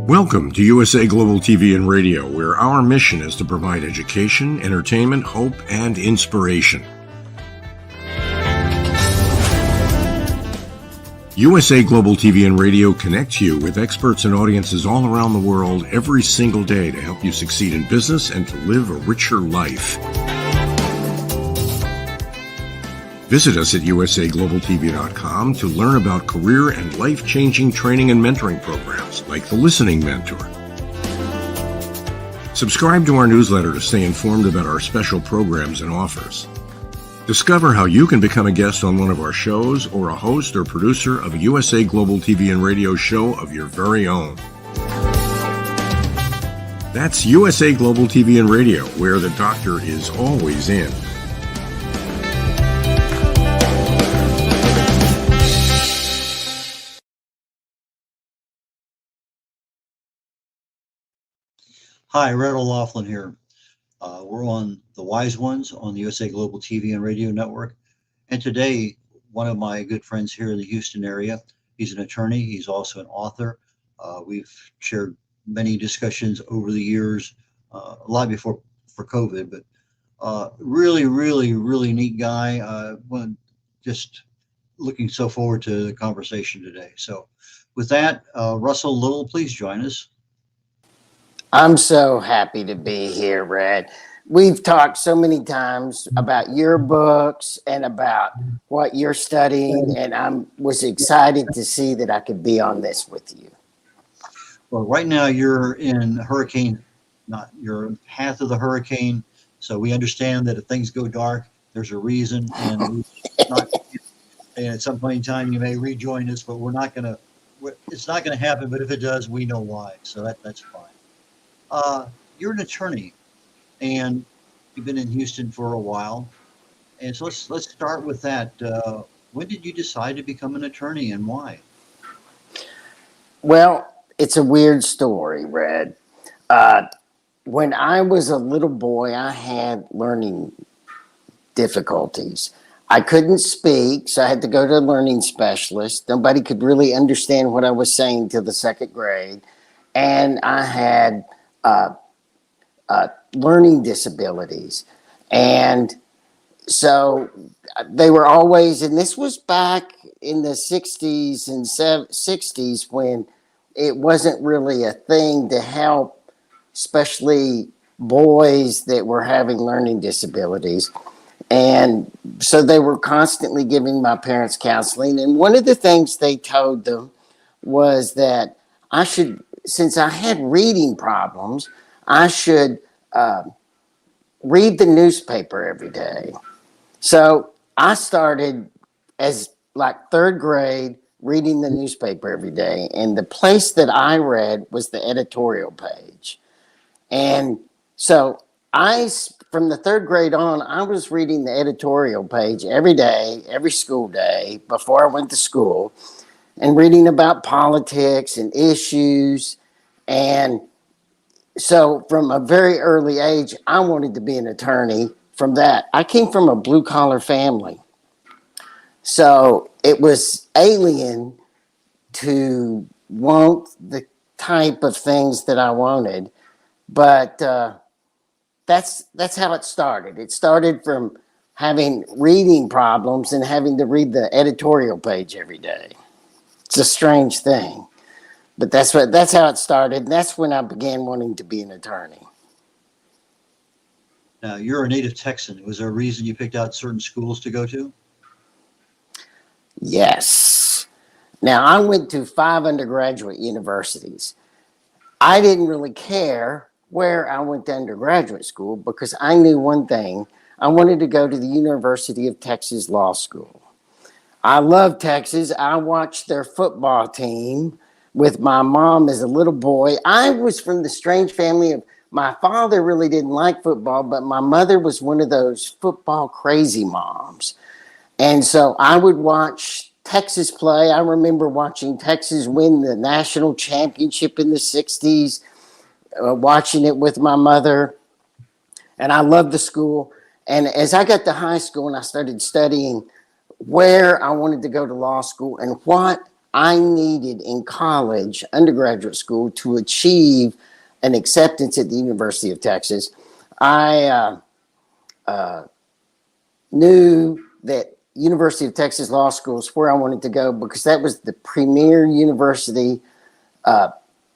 Welcome to USA Global TV and Radio, where our mission is to provide education, entertainment, hope, and inspiration. USA Global TV and Radio connects you with experts and audiences all around the world every single day to help you succeed in business and to live a richer life. Visit us at usaglobaltv.com to learn about career and life-changing training and mentoring programs like the Listening Mentor. Subscribe to our newsletter to stay informed about our special programs and offers. Discover how you can become a guest on one of our shows or a host or producer of a USA Global TV and Radio show of your very own. That's USA Global TV and Radio, where the doctor is always in. Hi, red.olaughlin here. We're on The Wise Ones on the USA Global TV and Radio Network. And today, one of my good friends here in the Houston area, he's an attorney. He's also an author. We've shared many discussions over the years, a lot before for COVID, but really neat guy. Just looking so forward to the conversation today. So with that, Russell Little, please join us. I'm so happy to be here, Red. We've talked so many times about your books and about what you're studying, and I was excited to see that I could be on this with you. Well, right now you're in you're in path of the hurricane, so we understand that if things go dark, there's a reason, and at some point in time you may rejoin us, but it's not gonna happen. But if it does, we know why, so that's fine. You're an attorney, and you've been in Houston for a while, and so let's start with that. When did you decide to become an attorney, and why? Well, it's a weird story, Red. When I was a little boy, I had learning difficulties. I couldn't speak, so I had to go to a learning specialist. Nobody could really understand what I was saying till the second grade, and I had learning disabilities. And so they were always, and this was back in the 60s and 60s when it wasn't really a thing to help, especially boys that were having learning disabilities. And so they were constantly giving my parents counseling. And one of the things they told them was that I should, since I had reading problems, I should read the newspaper every day. So I started as like third grade reading the newspaper every day. And the place that I read was the editorial page. And so from the third grade on, I was reading the editorial page every day, every school day before I went to school, and reading about politics and issues. And so from a very early age, I wanted to be an attorney from that. I came from a blue collar family. So it was alien to want the type of things that I wanted, but that's how it started. It started from having reading problems and having to read the editorial page every day. It's a strange thing, but that's how it started. And that's when I began wanting to be an attorney. Now, you're a native Texan. Was there a reason you picked out certain schools to go to? Yes. Now I went to 5 undergraduate universities. I didn't really care where I went to undergraduate school because I knew one thing. I wanted to go to the University of Texas Law School. I love Texas. I watched their football team with my mom as a little boy. I was from the strange family of my father really didn't like football, but my mother was one of those football crazy moms. And so I would watch Texas play. I remember watching Texas win the national championship in the 60s, watching it with my mother. And I loved the school. And as I got to high school and I started studying where I wanted to go to law school and what I needed in college, undergraduate school, to achieve an acceptance at the University of Texas, I knew that University of Texas Law School is where I wanted to go because that was the premier university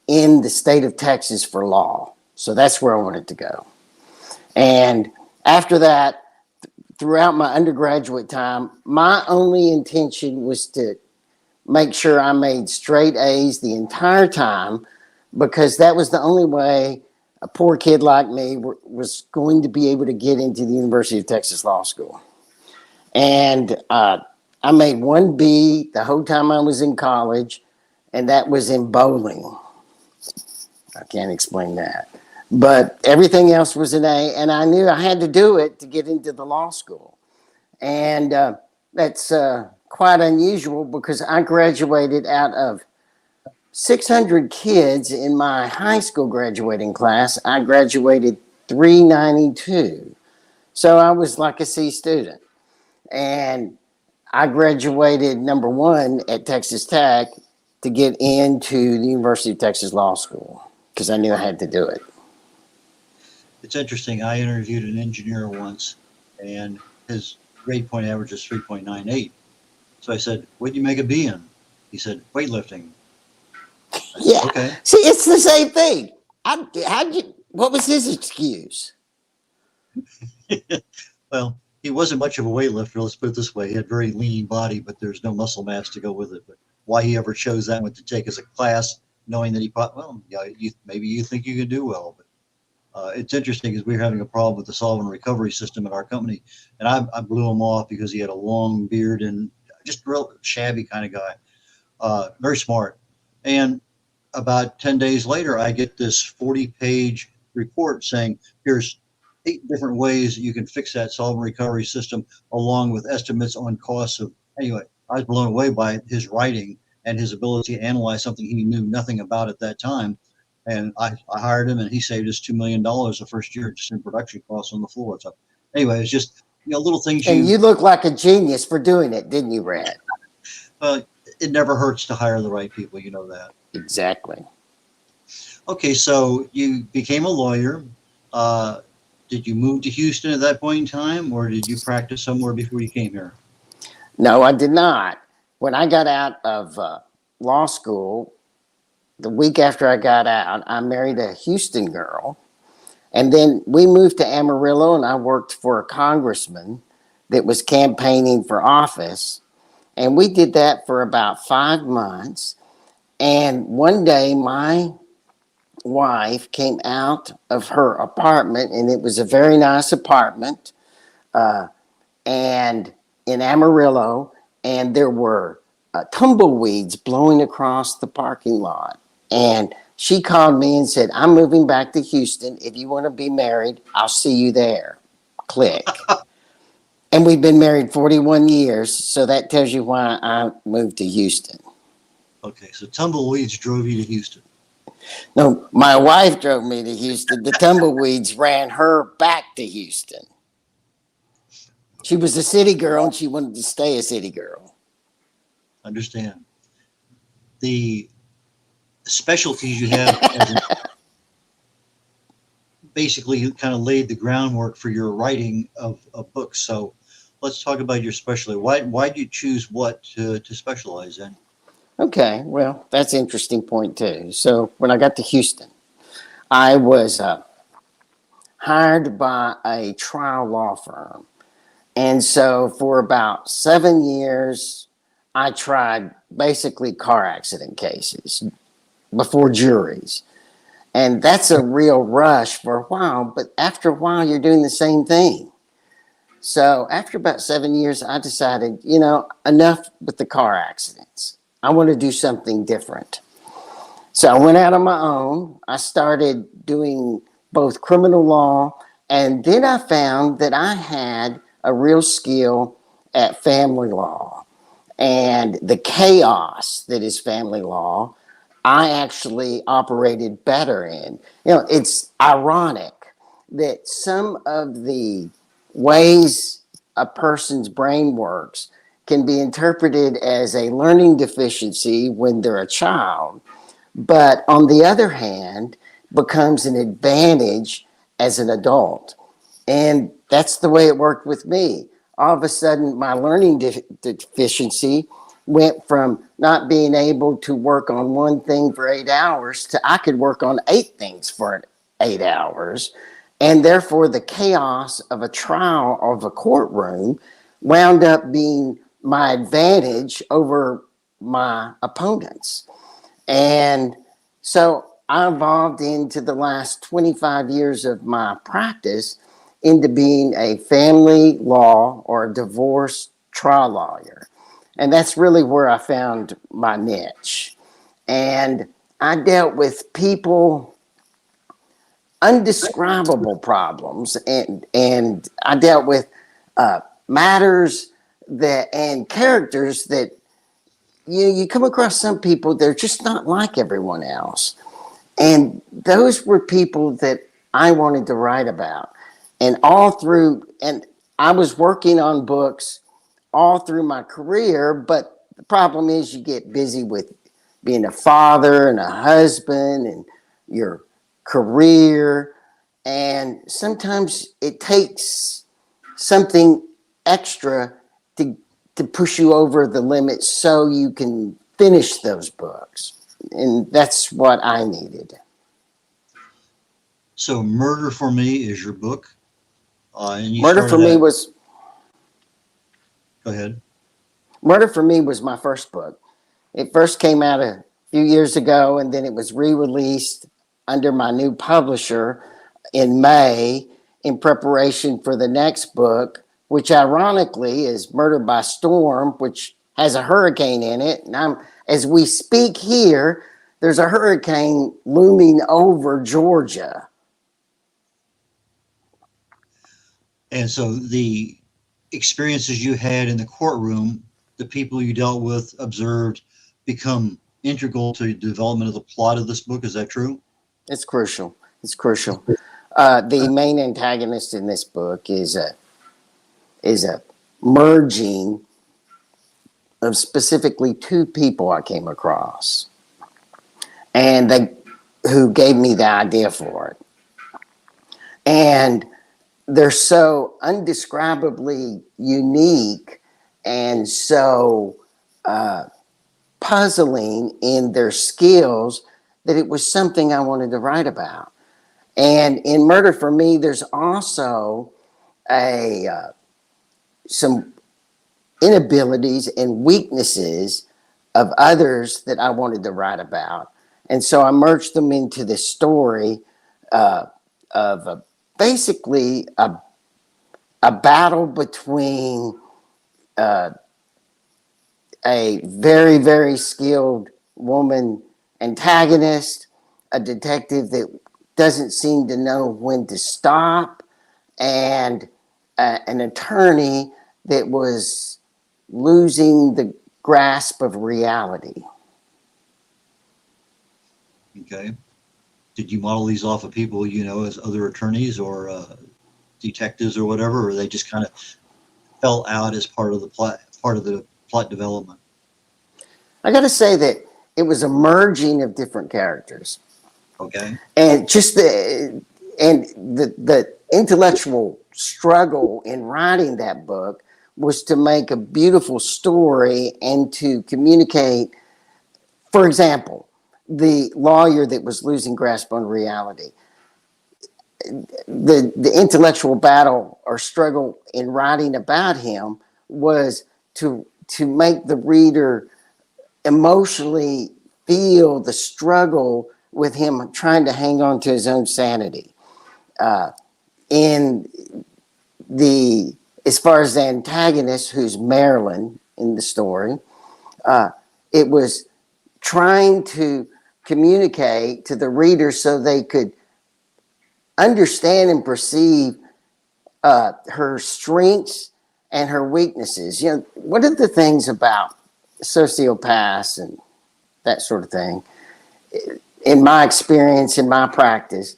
in the state of Texas for law. So that's where I wanted to go. And after that, throughout my undergraduate time, my only intention was to make sure I made straight A's the entire time because that was the only way a poor kid like me was going to be able to get into the University of Texas Law School. And I made 1B the whole time I was in college, and that was in bowling. I can't explain that. But everything else was an A, and I knew I had to do it to get into the law school. And that's quite unusual because I graduated out of 600 kids in my high school graduating class. I graduated 392. So I was like a C student. And I graduated number 1 at Texas Tech to get into the University of Texas Law School because I knew I had to do it. It's interesting. I interviewed an engineer once, and his grade point average is 3.98. So I said, "What did you make a B in?" He said, "Weightlifting." I said, Yeah. "Okay." See, it's the same thing. What was his excuse? Well, he wasn't much of a weightlifter. Let's put it this way: he had very lean body, but there's no muscle mass to go with it. But why he ever chose that one to take as a class, knowing that he thought, well, yeah, maybe you think you can do well, but it's interesting because we were having a problem with the solvent recovery system at our company, and I blew him off because he had a long beard and just real shabby kind of guy, very smart. And about 10 days later, I get this 40-page report saying, here's 8 different ways that you can fix that solvent recovery system, along with estimates on costs of, anyway, I was blown away by his writing and his ability to analyze something he knew nothing about at that time. And I hired him, and he saved us $2 million the first year just in production costs on the floor. So anyway, it's just, little things. And you look like a genius for doing it, didn't you, Red? It never hurts to hire the right people. You know that. Exactly. Okay, so you became a lawyer. Did you move to Houston at that point in time, or did you practice somewhere before you came here? No, I did not. When I got out of law school, the week after I got out, I married a Houston girl. And then we moved to Amarillo, and I worked for a congressman that was campaigning for office. And we did that for about 5 months. And one day, my wife came out of her apartment, and it was a very nice apartment, and in Amarillo, and there were tumbleweeds blowing across the parking lot. And she called me and said, "I'm moving back to Houston. If you want to be married, I'll see you there." Click. And we've been married 41 years, so that tells you why I moved to Houston. Okay, so tumbleweeds drove you to Houston. No, my wife drove me to Houston. The tumbleweeds ran her back to Houston. She was a city girl, and she wanted to stay a city girl. understand. The specialties you have as basically you kind of laid the groundwork for your writing of books. So let's talk about your specialty. Why do you choose what to specialize in? Okay, well, that's an interesting point too. So when I got to Houston, I was hired by a trial law firm. And so for about 7 years, I tried basically car accident cases before juries. And that's a real rush for a while, but after a while, you're doing the same thing. So after about 7 years, I decided, enough with the car accidents. I want to do something different. So I went out on my own. I started doing both criminal law, and then I found that I had a real skill at family law. And the chaos that is family law, I actually operated better in. It's ironic that some of the ways a person's brain works can be interpreted as a learning deficiency when they're a child, but on the other hand, becomes an advantage as an adult. And that's the way it worked with me. All of a sudden, my learning deficiency went from not being able to work on one thing for 8 hours to I could work on 8 things for 8 hours. And therefore, the chaos of a trial of a courtroom wound up being my advantage over my opponents. And so I evolved into the last 25 years of my practice into being a family law or a divorce trial lawyer. And that's really where I found my niche. And I dealt with people, undescribable problems, and I dealt with matters that and characters that you come across some people, they're just not like everyone else. And those were people that I wanted to write about. And I was working on books all through my career, but the problem is you get busy with being a father and a husband and your career. And sometimes it takes something extra to push you over the limit so you can finish those books. And that's what I needed. So Murder for Me is your book. And you Murder for started Me that. was Go ahead. Murder for Me was my first book. It first came out a few years ago, and then it was re-released under my new publisher in May in preparation for the next book, which ironically is Murder by Storm, which has a hurricane in it. And as we speak here, there's a hurricane looming over Georgia. And so the experiences you had in the courtroom, the people you dealt with, observed, become integral to the development of the plot of this book. Is that true? It's crucial. It's crucial. The main antagonist in this book is a merging of specifically two people I came across, and who gave me the idea for it. And they're so undescribably unique and so puzzling in their skills that it was something I wanted to write about. And in Murder for Me, there's also some inabilities and weaknesses of others that I wanted to write about. And so I merged them into this story of basically a battle between a very, very skilled woman antagonist, a detective that doesn't seem to know when to stop, and an attorney that was losing the grasp of reality. Okay. Did you model these off of people you know as other attorneys or detectives or whatever, or they just kind of fell out as part of the plot development? I got to say that it was a merging of different characters, Okay. and just the intellectual struggle in writing that book was to make a beautiful story and to communicate. For example, the lawyer that was losing grasp on reality. The intellectual battle or struggle in writing about him was to make the reader emotionally feel the struggle with him trying to hang on to his own sanity. In the As far as the antagonist, who's Marilyn in the story, it was trying to communicate to the reader so they could understand and perceive her strengths and her weaknesses. You know, what are the things about sociopaths and that sort of thing? In my experience, in my practice,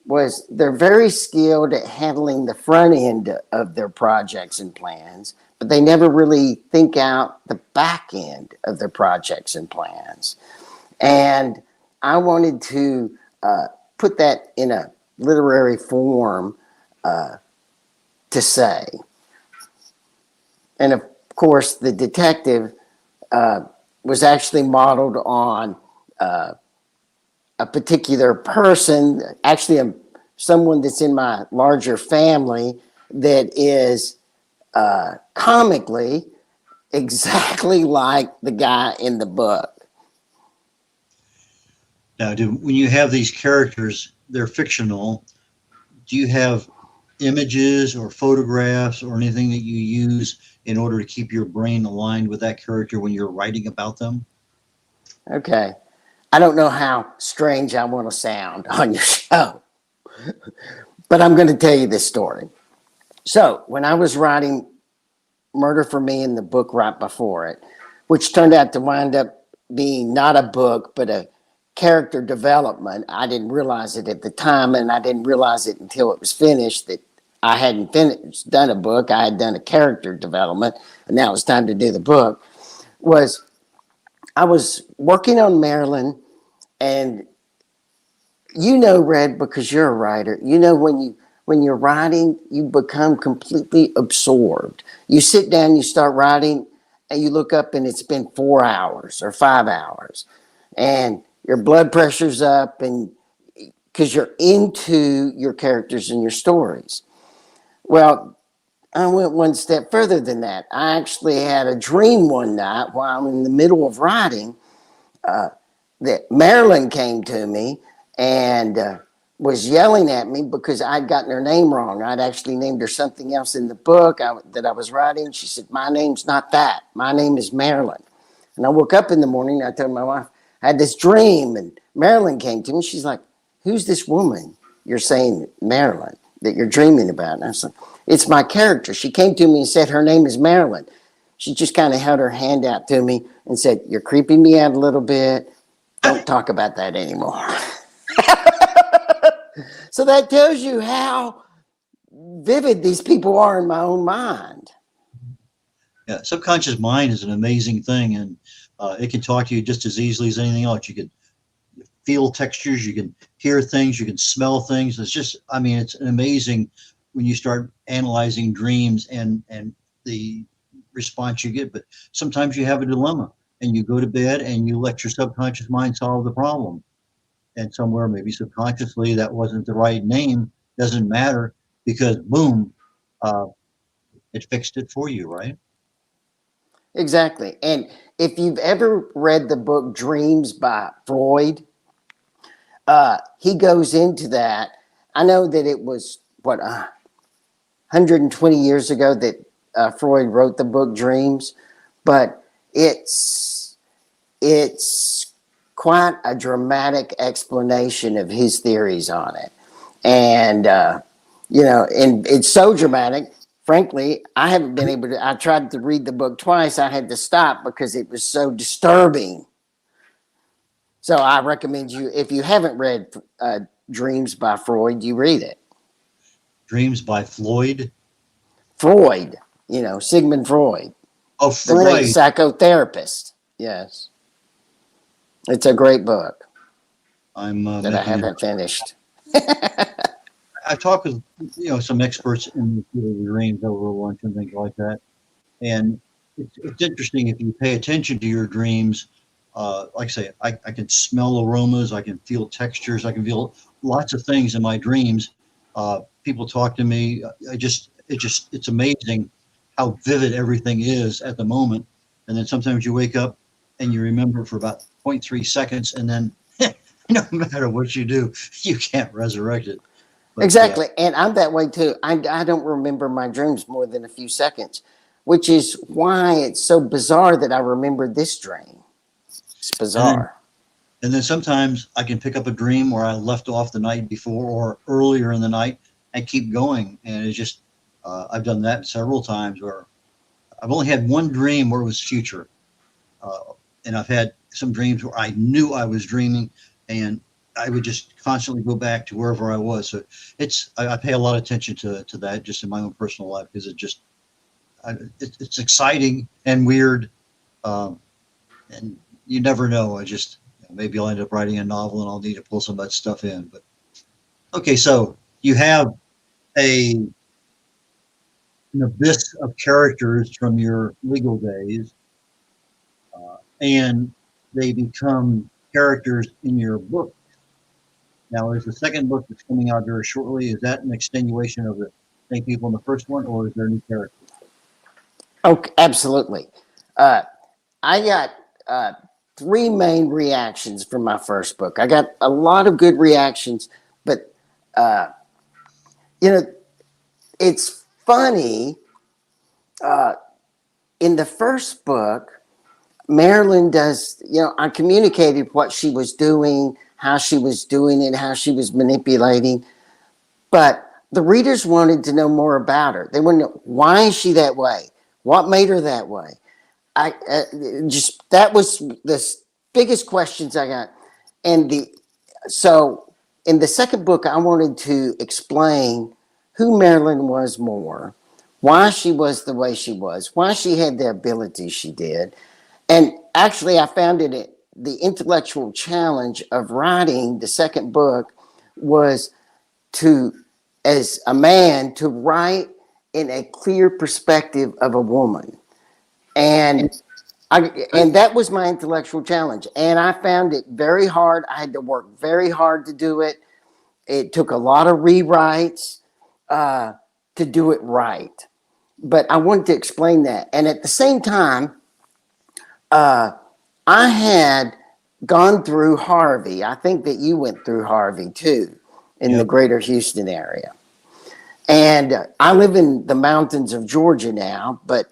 was they're very skilled at handling the front end of their projects and plans, but they never really think out the back end of their projects and plans. And I wanted to put that in a literary form to say. And of course, the detective was actually modeled on a particular person, actually someone that's in my larger family that is comically exactly like the guy in the book. Now, when you have these characters, they're fictional. Do you have images or photographs or anything that you use in order to keep your brain aligned with that character when you're writing about them? Okay. I don't know how strange I want to sound on your show, but I'm going to tell you this story. So, when I was writing Murder for Me in the book right before it, which turned out to wind up being not a book, but a character development, I didn't realize it at the time, and I didn't realize it until it was finished that I hadn't done a book. I had done a character development, and now it was time to do the book. I was working on Marilyn, and you know, Red, because you're a writer, you know, when you're writing, you become completely absorbed. You sit down, you start writing, and you look up, and it's been 4 hours or 5 hours, and your blood pressure's up, and because you're into your characters and your stories. Well, I went one step further than that. I actually had a dream one night while I'm in the middle of writing that Marilyn came to me and was yelling at me because I'd gotten her name wrong. I'd actually named her something else in the book that I was writing. She said, "My name's not that. My name is Marilyn." And I woke up in the morning and I told my wife, I had this dream, and Marilyn came to me. She's like, "Who's this woman you're saying, Marilyn, that you're dreaming about?" And I said, "It's my character. She came to me and said her name is Marilyn." She just kind of held her hand out to me and said, "You're creeping me out a little bit. Don't talk about that anymore." So that tells you how vivid these people are in my own mind. Yeah, subconscious mind is an amazing thing, and it can talk to you just as easily as anything else. You can feel textures, you can hear things, you can smell things. It's just, I mean, it's amazing when you start analyzing dreams and the response you get. But sometimes you have a dilemma, and you go to bed and you let your subconscious mind solve the problem. And somewhere, maybe subconsciously, that wasn't the right name. Doesn't matter, because boom, uh, it fixed it for you, right? Exactly. And if you've ever read the book Dreams by Freud, he goes into that. I know that it was, 120 years ago that Freud wrote the book Dreams, but it's quite a dramatic explanation of his theories on it. And, and it's so dramatic. Frankly, I haven't been able to. I tried to read the book twice. I had to stop because it was so disturbing. So I recommend you, if you haven't read Dreams by Freud, you read it. Dreams by Floyd. Freud, Sigmund Freud, Oh, the great Freud. psychotherapist. Yes. It's a great book I'm that I making it. haven't finished. I talk with some experts in the field of dreams over lunch and things like that, and it's interesting if you pay attention to your dreams. Like I say, I can smell aromas, I can feel textures, I can feel lots of things in my dreams. People talk to me. It's amazing how vivid everything is at the moment. And then sometimes you wake up and you remember for about zero point 0.3 seconds, and then no matter what you do, you can't resurrect it. But Exactly. And I'm that way too. I don't remember my dreams more than a few seconds, which is why it's so bizarre that I remembered this dream. It's and then bizarre. and then sometimes I can pick up a dream where I left off the night before or earlier in the night and keep going. And it's just I've done that several times where I've only had one dream where it was future, and I've had some dreams where I knew I was dreaming, and I would just constantly go back to wherever I was. So I pay a lot of attention to that just in my own personal life because it's exciting and weird, and you never know. Maybe I'll end up writing a novel and I'll need to pull some of that stuff in. But okay, so you have an abyss of characters from your legal days, and they become characters in your book. Now, is the second book that's coming out very shortly, is that an extenuation of the same people in the first one, or is there new characters? Oh, absolutely. Uh, I got three main reactions from my first book. I got a lot of good reactions, but uh, you know, it's funny. Uh, in the first book, Marilyn does, I communicated what she was doing, how she was doing it, how she was manipulating, but the readers wanted to know more about her. They wanted to know, why is she that way? What made her that way? I just that was the biggest questions I got, and so in the second book I wanted to explain who Marilyn was more, why she was the way she was, why she had the ability she did, and actually I found the intellectual challenge of writing the second book was to, as a man, to write in a clear perspective of a woman. And and that was my intellectual challenge. And I found it very hard. I had to work very hard to do it. It took a lot of rewrites to do it right. But I wanted to explain that. And at the same time, I had gone through Harvey. I think that you went through Harvey too in the Yep. greater Houston area. And I live in the mountains of Georgia now, but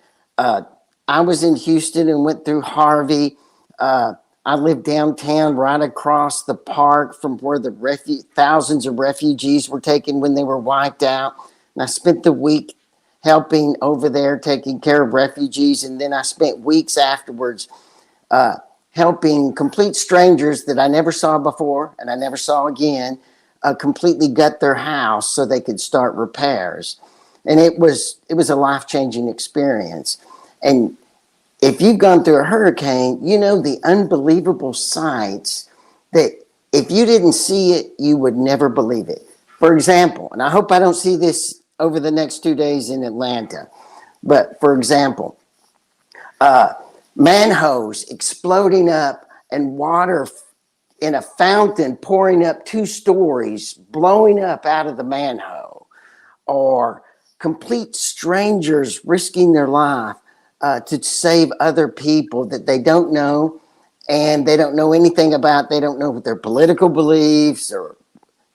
I was in Houston and went through Harvey. I lived downtown right across the park from where the thousands of refugees were taken when they were wiped out. And I spent the week helping over there, taking care of refugees. And then I spent weeks afterwards helping complete strangers that I never saw before and I never saw again completely gut their house so they could start repairs. And it was a life-changing experience. And if you've gone through a hurricane, you know the unbelievable sights that if you didn't see it, you would never believe it. For example, and I hope I don't see this over the next 2 days in Atlanta, but for example, manholes exploding up and water in a fountain pouring up 2 stories, blowing up out of the manhole, or complete strangers risking their life to save other people that they don't know and they don't know anything about. They don't know their political beliefs or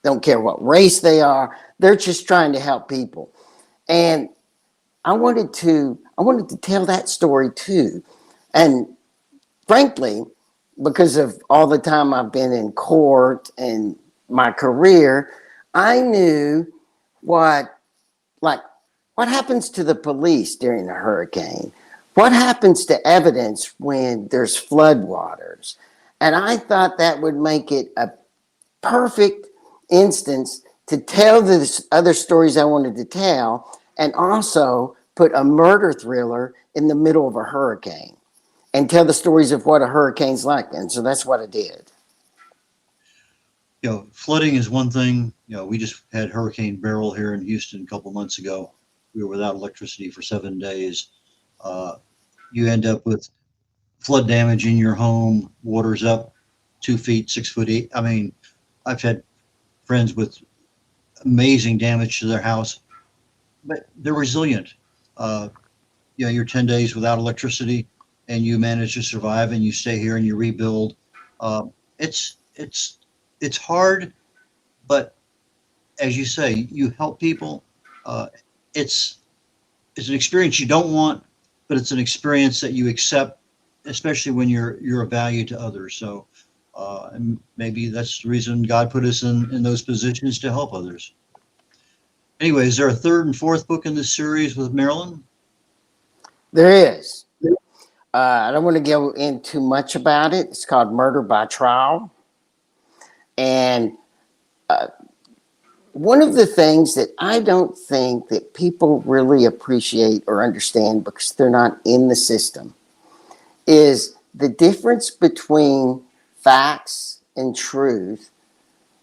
don't care what race they are. They're just trying to help people. And I wanted to tell that story too. And frankly, because of all the time I've been in court and my career, I knew what like what happens to the police during a hurricane? What happens to evidence when there's floodwaters? And I thought that would make it a perfect instance to tell the other stories I wanted to tell and also put a murder thriller in the middle of a hurricane. and tell the stories of what a hurricane's like. And so that's what I did. Flooding is one thing. We just had Hurricane Beryl here in Houston a couple months ago. We were without electricity for 7 days. You end up with flood damage in your home, water's up 2 feet, 6 foot. I mean, I've had friends with amazing damage to their house, but they're resilient. You're 10 days without electricity and you manage to survive and you stay here and you rebuild. It's hard, but as you say, you help people. It's an experience you don't want, but it's an experience that you accept, especially when you're of value to others. So, and maybe that's the reason God put us in those positions to help others. Anyway, is there a third and fourth book in this series with Marilyn? There is. I don't want to go into much about it. It's called Murder by Trial. And one of the things that I don't think that people really appreciate or understand because they're not in the system is the difference between facts and truth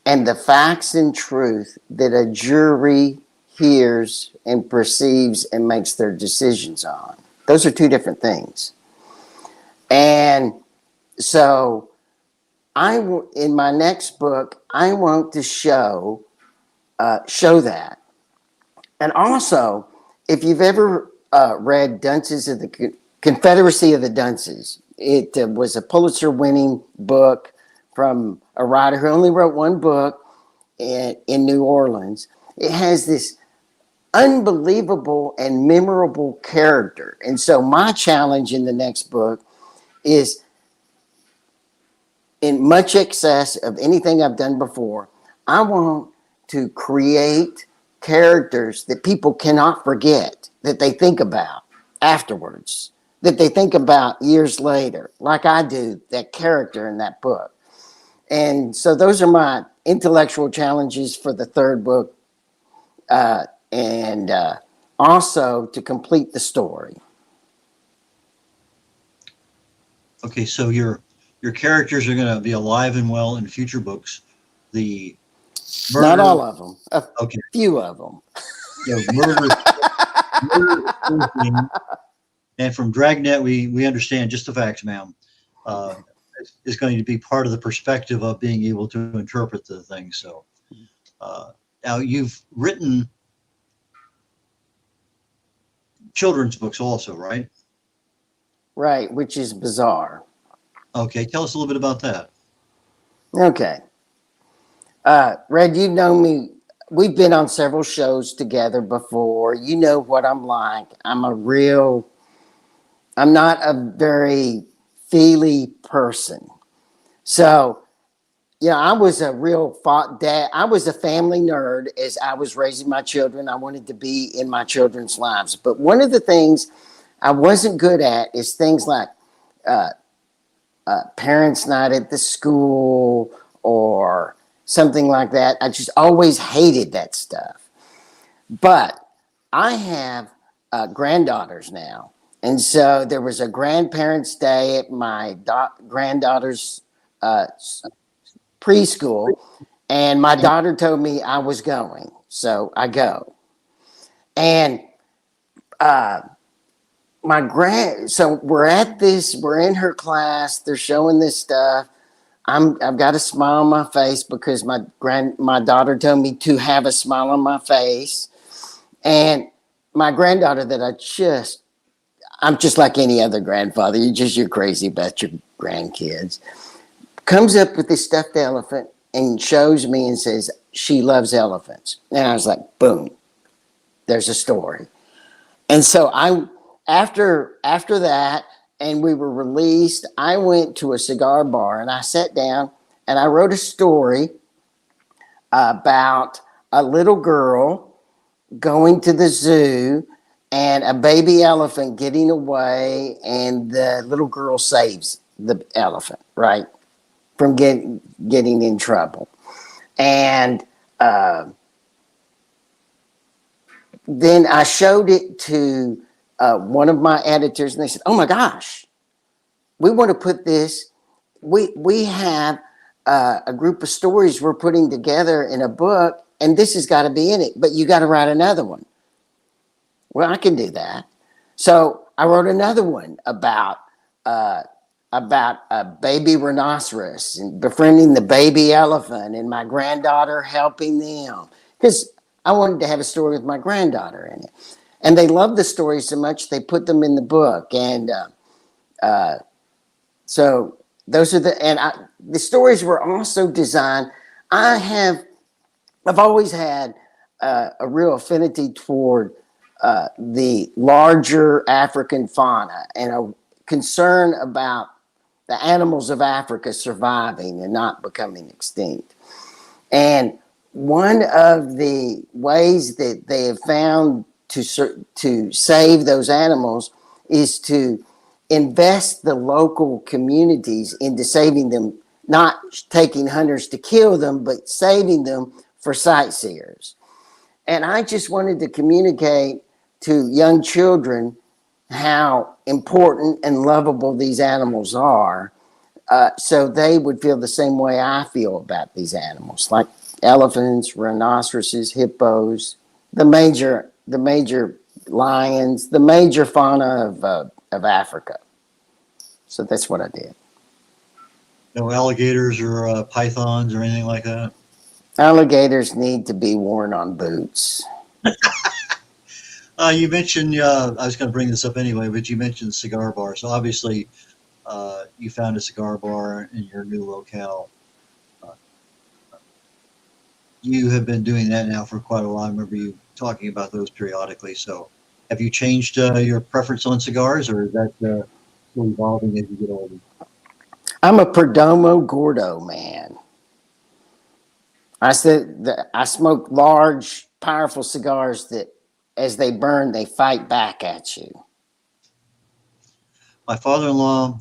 and the facts and truth that a jury hears and perceives and makes their decisions on. Those are two different things. And so in my next book, I want to show that. And also, if you've ever read Dunces of the Confederacy of the Dunces, it was a Pulitzer-winning book from a writer who only wrote one book in New Orleans. It has this unbelievable and memorable character. And so my challenge in the next book is, in much excess of anything I've done before, I want to create characters that people cannot forget, that they think about afterwards, that they think about years later, like I do that character in that book. And so those are my intellectual challenges for the third book, and also to complete the story. Okay, so your characters are going to be alive and well in future books. The murder, not all of them, a few of them. Murder, and from Dragnet, we understand just the facts, ma'am. Is going to be part of the perspective of being able to interpret the thing. So now you've written children's books also, right? Right, which is bizarre. Okay, tell us a little bit about that. Okay. Red, you know me. We've been on several shows together before. You know what I'm like. I'm not a very feely person. So, I was a real dad. I was a family nerd as I was raising my children. I wanted to be in my children's lives. But one of the things I wasn't good at is things like parents' night at the school or something like that. I just always hated that stuff. But I have granddaughters now. And so there was a grandparents' day at my granddaughter's preschool. And my daughter told me I was going. So I go. And so we're in her class. They're showing this stuff. I've got a smile on my face because my daughter told me to have a smile on my face. And my granddaughter I'm just like any other grandfather. You're crazy about your grandkids. Comes up with this stuffed elephant and shows me and says she loves elephants. And I was like, boom, there's a story. And so after that, and we were released, I went to a cigar bar and I sat down and I wrote a story about a little girl going to the zoo and a baby elephant getting away, and the little girl saves the elephant, right, from getting in trouble. And then I showed it to one of my editors, and they said, "Oh my gosh, we want to put this. We have a group of stories we're putting together in a book, and this has got to be in it. But you got to write another one. Well, I can do that. So I wrote another one about a baby rhinoceros and befriending the baby elephant, and my granddaughter helping them, because I wanted to have a story with my granddaughter in it. And they loved the story so much they put them in the book. And so those are the stories were also designed. I've always had a real affinity toward the larger African fauna and a concern about the animals of Africa surviving and not becoming extinct. And one of the ways that they have found to save those animals is to invest the local communities into saving them, not taking hunters to kill them, but saving them for sightseers. And I just wanted to communicate to young children how important and lovable these animals are, so they would feel the same way I feel about these animals, like elephants, rhinoceroses, hippos, the major lions, the major fauna of Africa. So that's what I did. No alligators or pythons or anything like that? Alligators need to be worn on boots. You mentioned, I was going to bring this up anyway, but you mentioned cigar bar. So obviously, you found a cigar bar in your new locale. You have been doing that now for quite a while. I remember you talking about those periodically. So have you changed your preference on cigars, or is that still evolving as you get older? I'm a Perdomo Gordo man. I smoke large, powerful cigars that, as they burn, they fight back at you. My father-in-law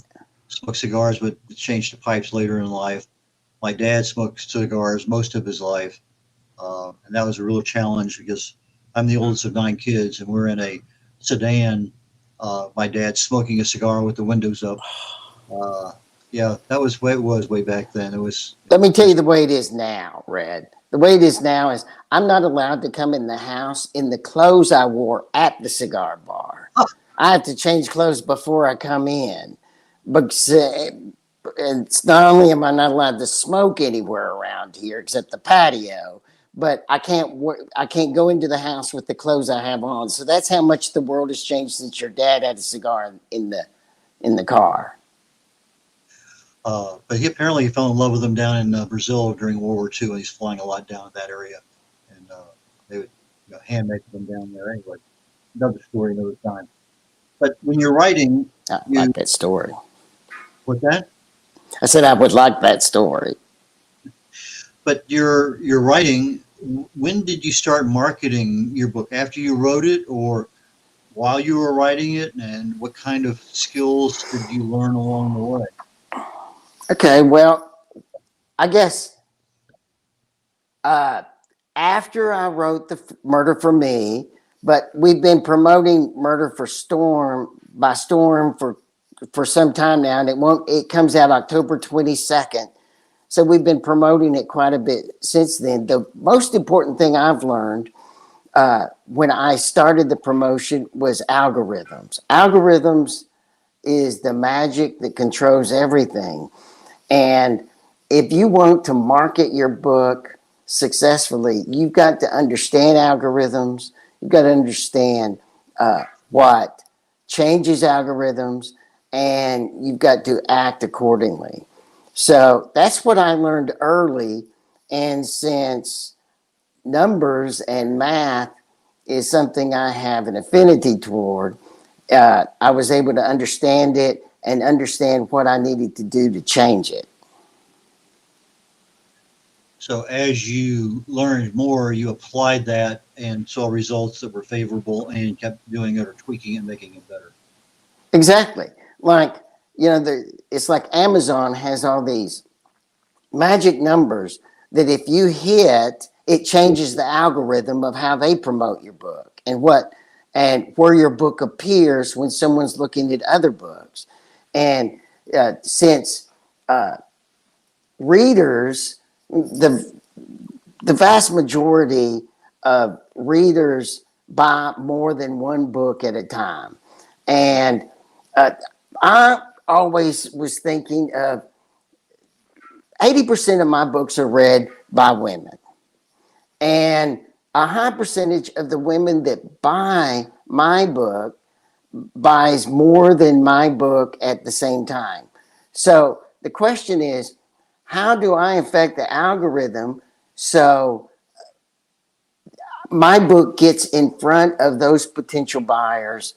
smoked cigars, but changed to pipes later in life. My dad smoked cigars most of his life, and that was a real challenge because I'm the oldest of 9 kids, and we're in a sedan. My dad's smoking a cigar with the windows up. Yeah, that was the way it was way back then. It was. Let me tell you the way it is now, Red. The way it is now is I'm not allowed to come in the house in the clothes I wore at the cigar bar. I have to change clothes before I come in. Because it's not only am I not allowed to smoke anywhere around here except the patio, but I can't go into the house with the clothes I have on. So that's how much the world has changed since your dad had a cigar in the car. But he apparently fell in love with them down in Brazil during World War II, and he's flying a lot down in that area. And they would hand make them down there anyway. Another story, another time. But when you're writing, I like that story. What's that? I said I would like that story. But you're writing. When did you start marketing your book? After you wrote it, or while you were writing it? And what kind of skills did you learn along the way? Okay, well, I guess after I wrote the Murder for Me, but we've been promoting Murder for Storm by Storm for some time now, and it comes out October 22nd. So we've been promoting it quite a bit since then. The most important thing I've learned when I started the promotion was algorithms. Algorithms is the magic that controls everything. And if you want to market your book successfully, you've got to understand algorithms. You've got to understand what changes algorithms, and you've got to act accordingly. So that's what I learned early. And since numbers and math is something I have an affinity toward, I was able to understand it and understand what I needed to do to change it. So as you learned more, you applied that and saw results that were favorable and kept doing it or tweaking it, making it better. Exactly. Like, it's like Amazon has all these magic numbers that if you hit, it changes the algorithm of how they promote your book and where your book appears when someone's looking at other books. And since readers, the vast majority of readers buy more than one book at a time. And I always was thinking of 80% of my books are read by women. And a high percentage of the women that buy my book buys more than my book at the same time. So the question is, how do I affect the algorithm so my book gets in front of those potential buyers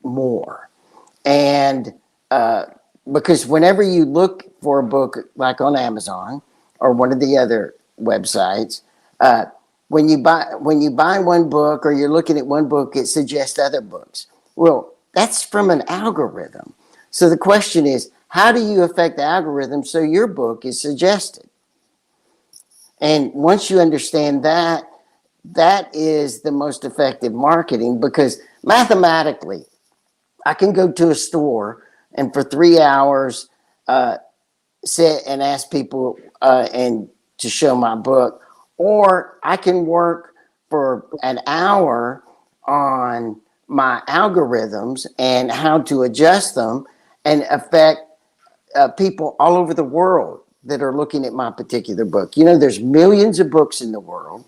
more? And because whenever you look for a book, like on Amazon or one of the other websites, when you buy one book or you're looking at one book, it suggests other books. Well, that's from an algorithm. So the question is, how do you affect the algorithm so your book is suggested? And once you understand that, that is the most effective marketing, because mathematically, I can go to a store and for 3 hours sit and ask people and to show my book, or I can work for an hour on my algorithms and how to adjust them and affect people all over the world that are looking at my particular book. You know, there's millions of books in the world.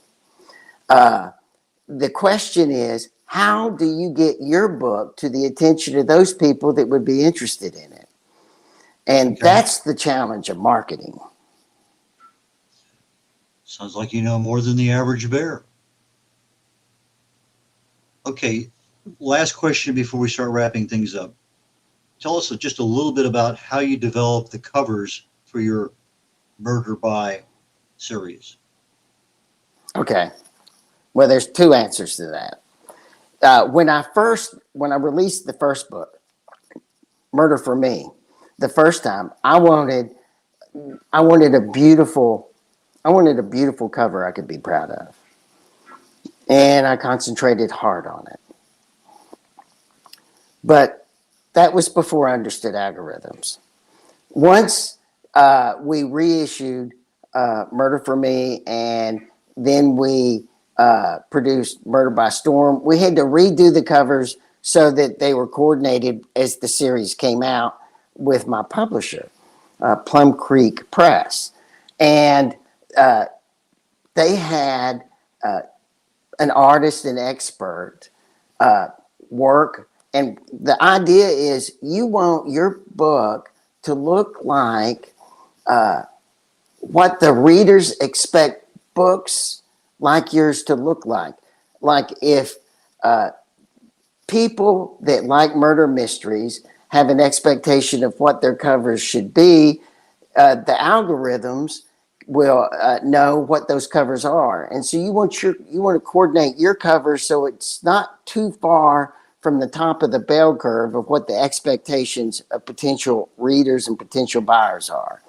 The question is, how do you get your book to the attention of those people that would be interested in it? And that's the challenge of marketing. Sounds like you know more than the average bear. Okay, last question before we start wrapping things up. Tell us just a little bit about how you develop the covers for your Murder By series. Okay. Well, there's two answers to that. When I released the first book, Murder for Me, the first time, I wanted a beautiful cover I could be proud of. And I concentrated hard on it. But that was before I understood algorithms. Once we reissued Murder for Me, and then we produced Murder by Storm, we had to redo the covers so that they were coordinated as the series came out with my publisher, Plum Creek Press. And they had an artist and expert work. And the idea is you want your book to look like what the readers expect books like yours to look like. Like if people that like murder mysteries have an expectation of what their covers should be, the algorithms will know what those covers are. And so you want to coordinate your covers so it's not too far from the top of the bell curve of what the expectations of potential readers and potential buyers are.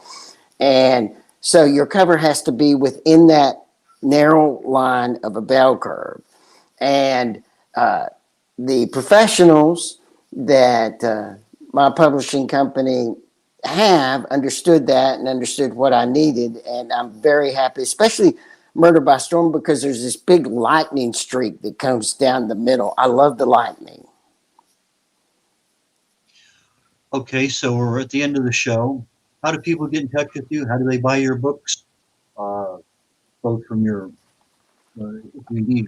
And so your cover has to be within that narrow line of a bell curve. And the professionals that my publishing company have understood that and understood what I needed. And I'm very happy, especially Murder by Storm, because there's this big lightning streak that comes down the middle. I love the lightning. Okay, so we're at the end of the show. How do people get in touch with you? How do they buy your books? Both from your, if you need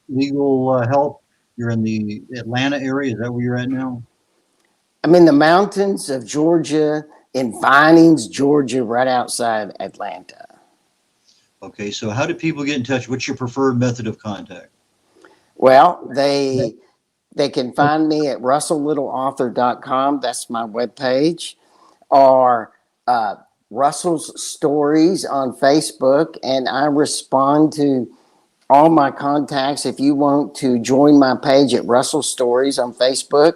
legal help, you're in the Atlanta area. Is that where you're at now? I'm in the mountains of Georgia, in Vinings, Georgia, right outside Atlanta. Okay, so how do people get in touch? What's your preferred method of contact? Well, they can find me at russelllittleauthor.com. That's my webpage. Or Russell's Stories on Facebook. And I respond to all my contacts. If you want to join my page at Russell Stories on Facebook,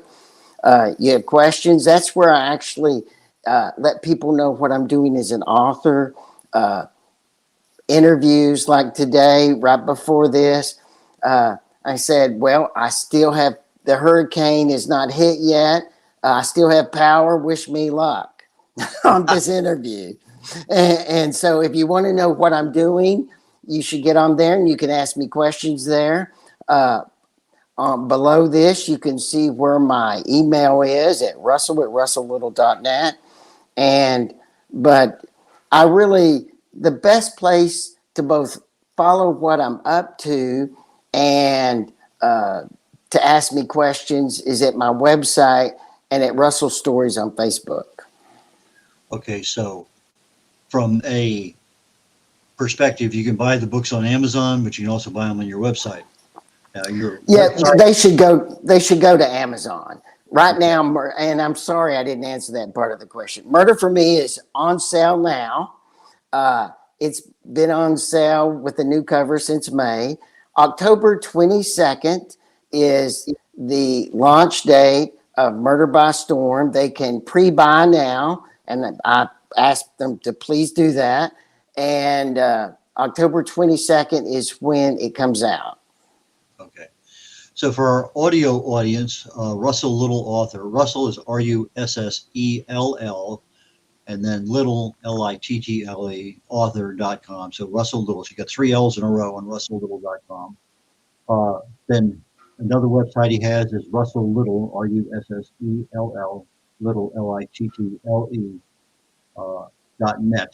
you have questions, that's where I actually let people know what I'm doing as an author. Interviews like today, right before this, I said, well, I still have, the hurricane is not hit yet, I still have power. Wish me luck on this interview. And so, if you want to know what I'm doing, you should get on there and you can ask me questions there. Below this, you can see where my email is at russell@russelllittle.net. And, but I really, the best place to both follow what I'm up to and to ask me questions is at my website and at Russell Stories on Facebook. Okay, so from a perspective, you can buy the books on Amazon, but you can also buy them on your website. Your Yeah, website. they should go. They should go to Amazon right now. And I'm sorry I didn't answer that part of the question. Murder for Me is on sale now. It's been on sale with the new cover since May. October 22nd is the launch date of Murder by Storm. They can pre-buy now, and I asked them to please do that. And October 22nd is when it comes out. Okay. So for our audio audience, Russell Little author. Russell is Russell, and then Little, Little, author.com. So Russell Little. So you got 3 L's in a row on russelllittle.com. Then another website he has is Russell Little, RUSSELL, Little, LITTLE, .net.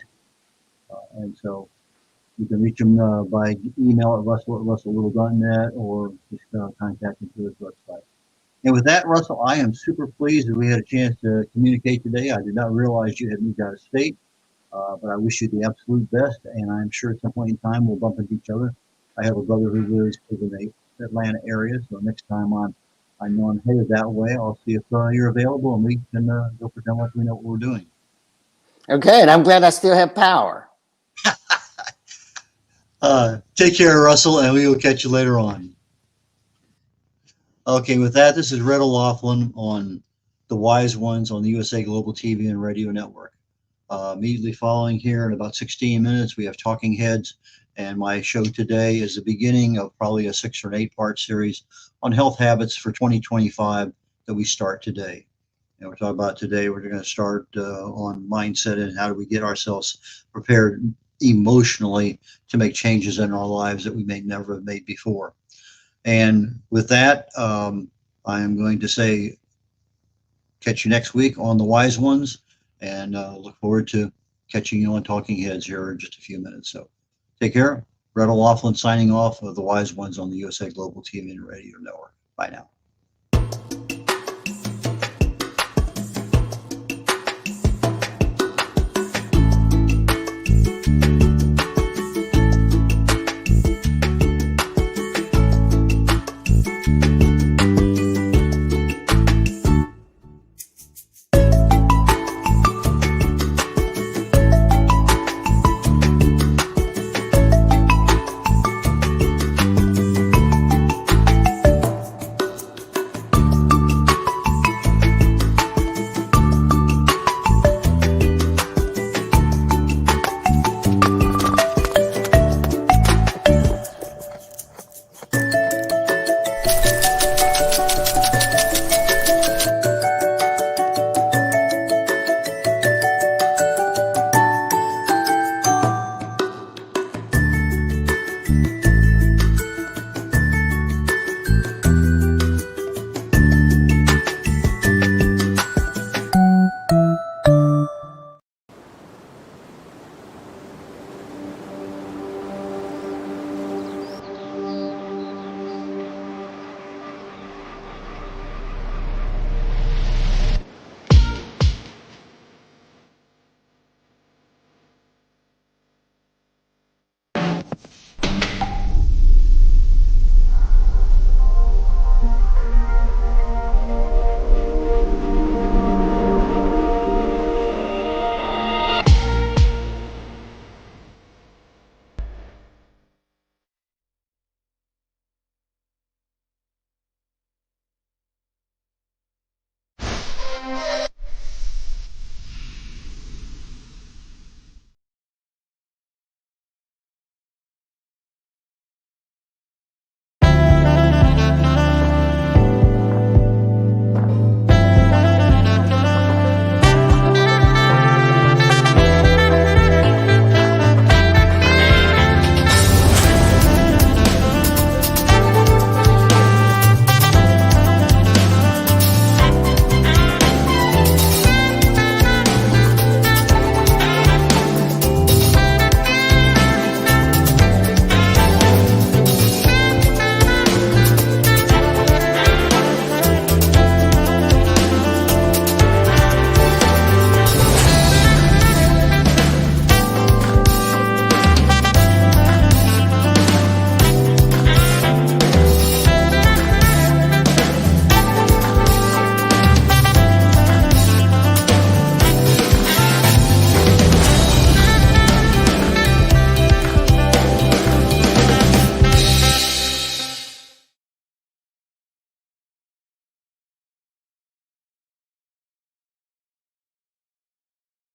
And so you can reach him by email at russell@russelllittle.net or just contact him through his website. And with that, Russell, I am super pleased that we had a chance to communicate today. I did not realize you had moved out of state, but I wish you the absolute best, and I'm sure at some point in time we'll bump into each other. I have a brother who lives in the Atlanta area, so next time I know I'm headed that way, I'll see if you're available and we can go pretend like we know what we're doing. Okay, and I'm glad I still have power. Take care, Russell, and we will catch you later on. Okay, with that, this is Red O'Laughlin on the Wise Ones on the USA Global TV and Radio Network. Immediately following here in about 16 minutes, we have Talking Heads, and my show today is the beginning of probably a 6 or an 8-part series on health habits for 2025 that we start today. And we're talking about today, we're going to start on mindset and how do we get ourselves prepared emotionally to make changes in our lives that we may never have made before. And with that, I am going to say, catch you next week on the Wise Ones, and look forward to catching you on Talking Heads here in just a few minutes. So take care. Red O'Laughlin signing off of the Wise Ones on the USA Global TV and Radio Network. Bye now.